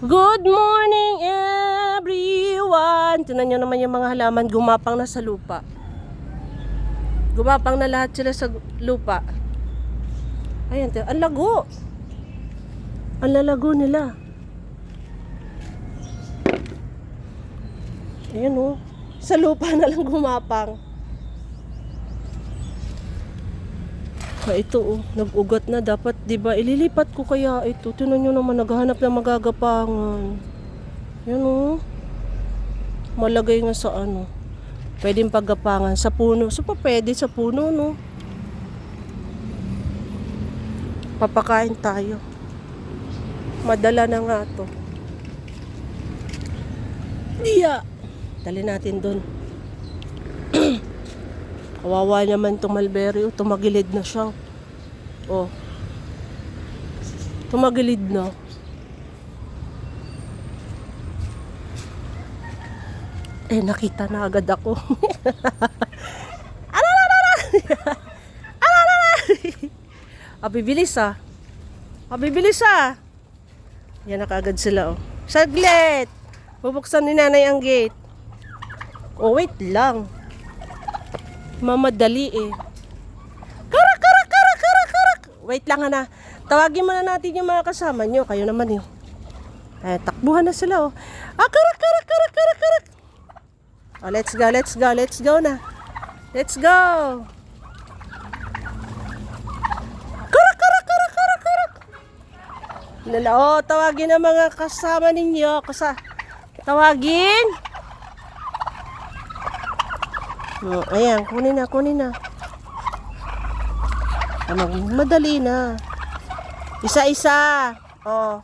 Good morning everyone! Tingnan nyo naman yung mga halaman gumapang na sa lupa. Gumapang na lahat sila sa lupa. Ayan, ang lago. Ang lalago nila. Ayan o. Sa lupa na lang gumapang. Ito oh, nag-ugat na. Dapat, diba, ililipat ko kaya ito. Tingnan nyo naman, naghahanap ng magagapangan. Yan oh. Malagay nga sa ano. Pwedeng paggapangan sa puno. So, pa pwede sa puno, no? Papakain tayo. Madala na nga to. Iya. Dali natin dun. Kawawa naman itong mulberry. Tumagilid na siya. Oh. Tumagilid na. Nakita na agad ako. Alalala! Alalala! Bibilis ah. Bibilis ah. Yan na kaagad sila oh. Saglit! Bubuksan ni nanay ang gate. Oh, wait lang. Mamadali eh. Karak, karak, karak, karak, karak. Wait lang na. Tawagin muna natin yung mga kasama nyo. Kayo naman eh. Takbuhan na sila oh. Karak, karak, karak, karak, karak. Oh, let's go, let's go, let's go na. Let's go. Karak, karak, karak, karak, karak. Oh, tawagin ang mga kasama ninyo. Tawagin. Oh, ayan, kunin na, kunin na. Madali na. Isa-isa. Oh.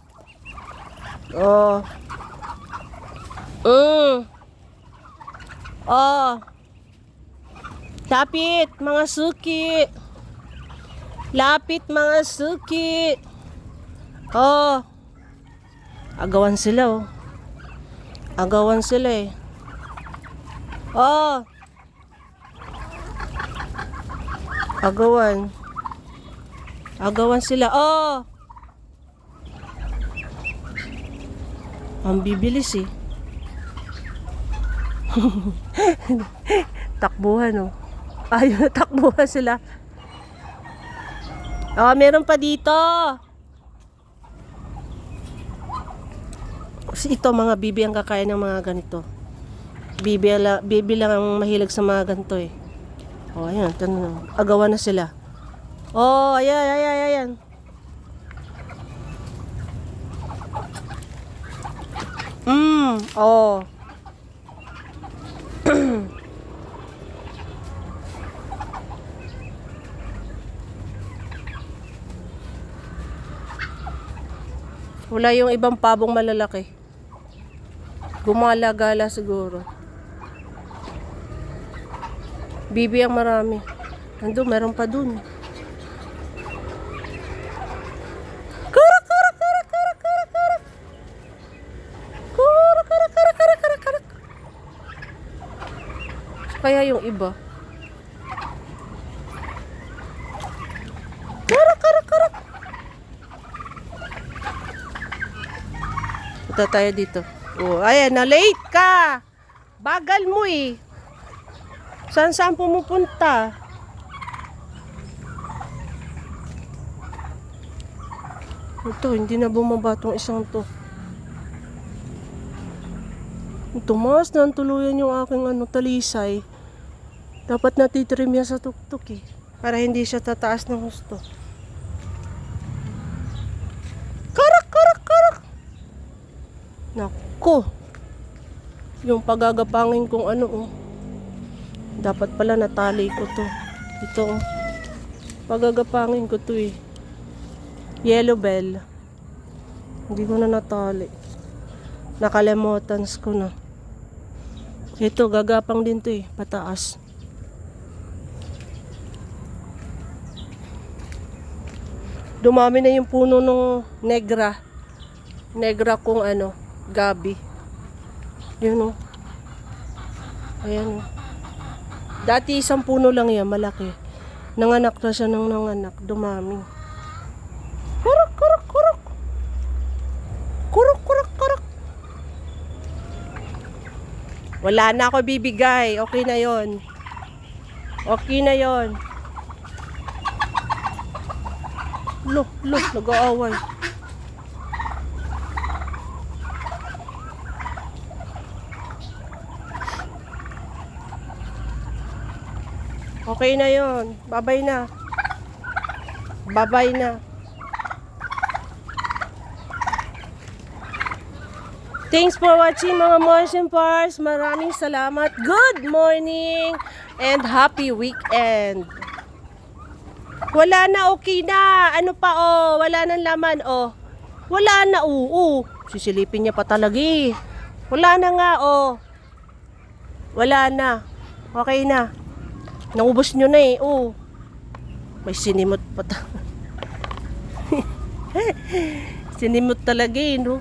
Oh. Oh. Lapit, mga suki. Lapit, mga suki. Oh. Agawan sila, oh. Agawan sila, eh. Oh. Agawan. Agawan sila. Oh. Ang bibilis eh. Takbuhan oh. Ayun, takbuhan sila. Oh, meron pa dito. Ito mga bibi ang kakain ng mga ganito. Bibi lang ang mahilig sa mga ganito eh. Oh, ayan, tanong. Agawan na sila. Oh, ayan, ayan, ayan. Oh. Wala yung ibang pabong malalaki. Gumala-gala siguro. Bibi ang marami. Ando, meron pa dun. Karak, karak, karak, karak, karak, karak. Karak, karak, karak, karak, karak, karak. Kaya yung iba. Karak, karak, karak. Punta tayo dito. Oh, ayan, na late ka. Bagal mo eh. Saan pumupunta? Ito, hindi na bumaba tong isang to. Tumas na ang tuluyan yung aking talisay. Dapat natitrim yan sa tuktok eh. Para hindi siya tataas ng husto. Karak, karak, karak! Nako! Yung pagagapangin kong oh. Dapat pala natali ko to. Ito oh. Pagagapangin ko to eh. Yellow bell. Hindi ko na natali. Nakalimutan ko na. Ito, gagapang din to eh. Pataas. Dumami na yung puno ng negra. Negra kung gabi. Yun oh. Ayan oh. Dati isang puno lang yan, malaki. Nanganak na siya ng nanganak. Dumami. Kuruk, kuruk, kuruk. Kuruk, kuruk, kuruk. Wala na ako bibigay. Okay na yon. Okay na yon. Look, nag-aaway. Okay na yon. Babay na. Babay na. Thanks for watching mga Motion Pars. Maraming salamat. Good morning and happy weekend. Wala na, okay na. Ano pa oh? Wala nang laman oh. Wala na Sisilipin niya pa talaga eh. Wala na nga oh. Wala na. Okay na. Naubos nyo na eh. May sinimot pa Sinimot talaga eh, no?